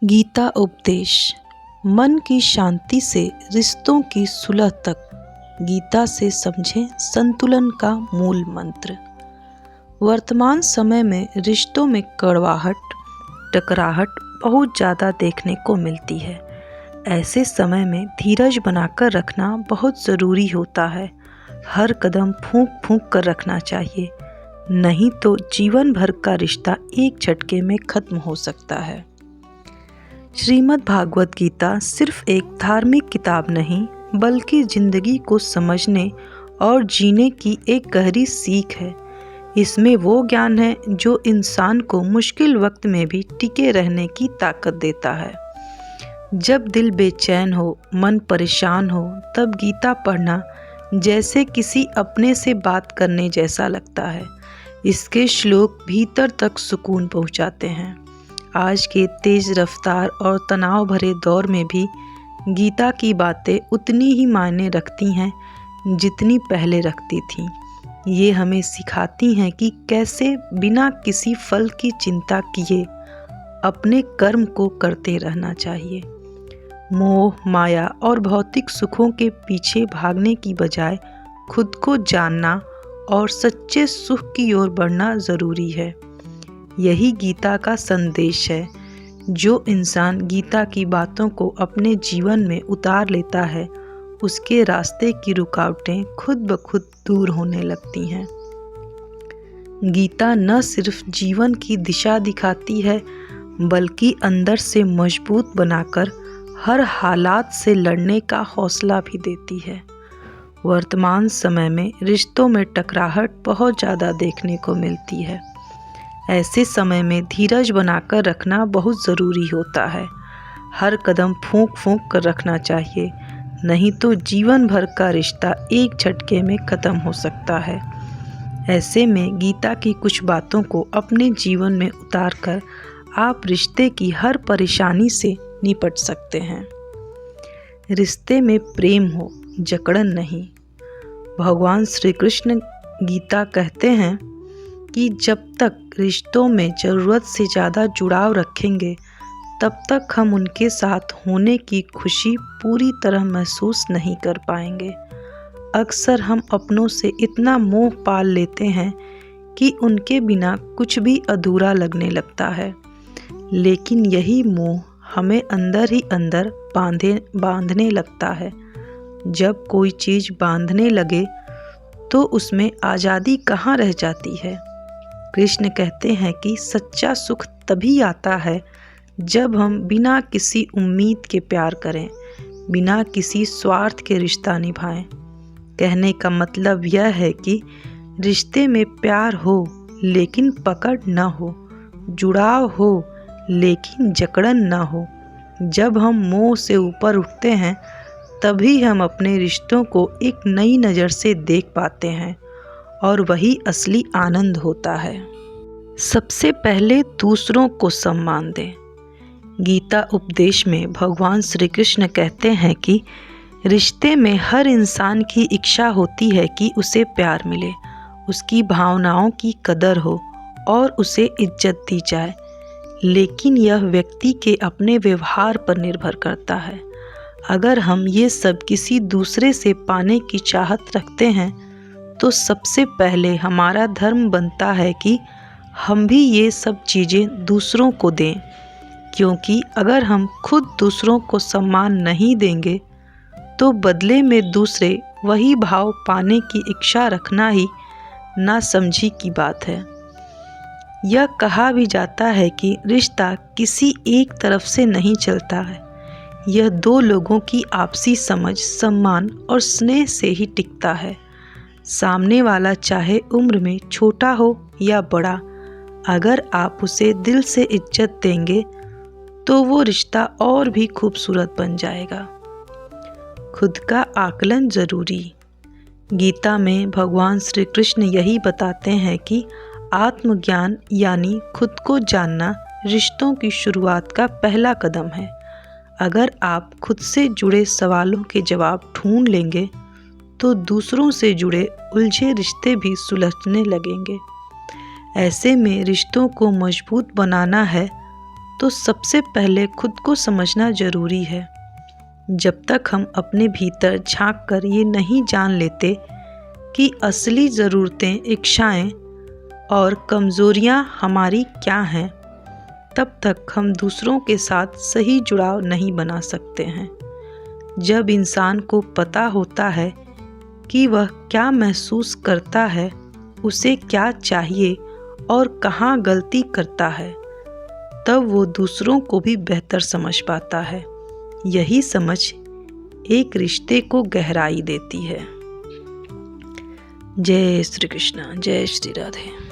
गीता उपदेश। मन की शांति से रिश्तों की सुलह तक गीता से समझें संतुलन का मूल मंत्र। वर्तमान समय में रिश्तों में कड़वाहट, टकराहट बहुत ज़्यादा देखने को मिलती है। ऐसे समय में धीरज बनाकर रखना बहुत ज़रूरी होता है। हर कदम फूंक फूंक कर रखना चाहिए, नहीं तो जीवन भर का रिश्ता एक झटके में खत्म हो सकता है। श्रीमद् भागवत गीता सिर्फ एक धार्मिक किताब नहीं, बल्कि जिंदगी को समझने और जीने की एक गहरी सीख है। इसमें वो ज्ञान है जो इंसान को मुश्किल वक्त में भी टिके रहने की ताकत देता है। जब दिल बेचैन हो, मन परेशान हो, तब गीता पढ़ना जैसे किसी अपने से बात करने जैसा लगता है। इसके श्लोक भीतर तक सुकून पहुंचाते हैं। आज के तेज रफ्तार और तनाव भरे दौर में भी गीता की बातें उतनी ही मायने रखती हैं जितनी पहले रखती थीं। ये हमें सिखाती हैं कि कैसे बिना किसी फल की चिंता किए अपने कर्म को करते रहना चाहिए। मोह, माया और भौतिक सुखों के पीछे भागने की बजाय खुद को जानना और सच्चे सुख की ओर बढ़ना ज़रूरी है। यही गीता का संदेश है। जो इंसान गीता की बातों को अपने जीवन में उतार लेता है, उसके रास्ते की रुकावटें खुद ब खुद दूर होने लगती हैं। गीता न सिर्फ जीवन की दिशा दिखाती है, बल्कि अंदर से मजबूत बनाकर हर हालात से लड़ने का हौसला भी देती है। वर्तमान समय में रिश्तों में टकराहट बहुत ज़्यादा देखने को मिलती है। ऐसे समय में धीरज बनाकर रखना बहुत ज़रूरी होता है। हर कदम फूंक फूंक कर रखना चाहिए, नहीं तो जीवन भर का रिश्ता एक झटके में ख़त्म हो सकता है। ऐसे में गीता की कुछ बातों को अपने जीवन में उतारकर आप रिश्ते की हर परेशानी से निपट सकते हैं। रिश्ते में प्रेम हो, जकड़न नहीं। भगवान श्री कृष्ण गीता कहते हैं कि जब तक रिश्तों में ज़रूरत से ज़्यादा जुड़ाव रखेंगे, तब तक हम उनके साथ होने की खुशी पूरी तरह महसूस नहीं कर पाएंगे। अक्सर हम अपनों से इतना मोह पाल लेते हैं कि उनके बिना कुछ भी अधूरा लगने लगता है। लेकिन यही मोह हमें अंदर ही अंदर बांधने लगता है। जब कोई चीज़ बांधने लगे तो उसमें आज़ादी कहाँ रह जाती है। कृष्ण कहते हैं कि सच्चा सुख तभी आता है जब हम बिना किसी उम्मीद के प्यार करें, बिना किसी स्वार्थ के रिश्ता निभाएं। कहने का मतलब यह है कि रिश्ते में प्यार हो लेकिन पकड़ न हो, जुड़ाव हो लेकिन जकड़न न हो। जब हम मोह से ऊपर उठते हैं, तभी हम अपने रिश्तों को एक नई नज़र से देख पाते हैं, और वही असली आनंद होता है। सबसे पहले दूसरों को सम्मान दें। गीता उपदेश में भगवान श्री कृष्ण कहते हैं कि रिश्ते में हर इंसान की इच्छा होती है कि उसे प्यार मिले, उसकी भावनाओं की कदर हो और उसे इज्जत दी जाए। लेकिन यह व्यक्ति के अपने व्यवहार पर निर्भर करता है। अगर हम ये सब किसी दूसरे से पाने की चाहत रखते हैं, तो सबसे पहले हमारा धर्म बनता है कि हम भी ये सब चीज़ें दूसरों को दें, क्योंकि अगर हम खुद दूसरों को सम्मान नहीं देंगे, तो बदले में दूसरे वही भाव पाने की इच्छा रखना ही नासमझी की बात है। यह कहा भी जाता है कि रिश्ता किसी एक तरफ से नहीं चलता है, यह दो लोगों की आपसी समझ, सम्मान और स्नेह से ही टिकता है। सामने वाला चाहे उम्र में छोटा हो या बड़ा, अगर आप उसे दिल से इज्जत देंगे तो वो रिश्ता और भी खूबसूरत बन जाएगा। खुद का आकलन ज़रूरी। गीता में भगवान श्री कृष्ण यही बताते हैं कि आत्मज्ञान यानी खुद को जानना रिश्तों की शुरुआत का पहला कदम है। अगर आप खुद से जुड़े सवालों के जवाब ढूंढ लेंगे, तो दूसरों से जुड़े उलझे रिश्ते भी सुलझने लगेंगे। ऐसे में रिश्तों को मजबूत बनाना है तो सबसे पहले खुद को समझना जरूरी है। जब तक हम अपने भीतर झांक कर ये नहीं जान लेते कि असली ज़रूरतें, इच्छाएं और कमज़ोरियां हमारी क्या हैं, तब तक हम दूसरों के साथ सही जुड़ाव नहीं बना सकते हैं। जब इंसान को पता होता है कि वह क्या महसूस करता है, उसे क्या चाहिए और कहाँ गलती करता है, तब वो दूसरों को भी बेहतर समझ पाता है। यही समझ एक रिश्ते को गहराई देती है। जय श्री कृष्ण, जय श्री राधे।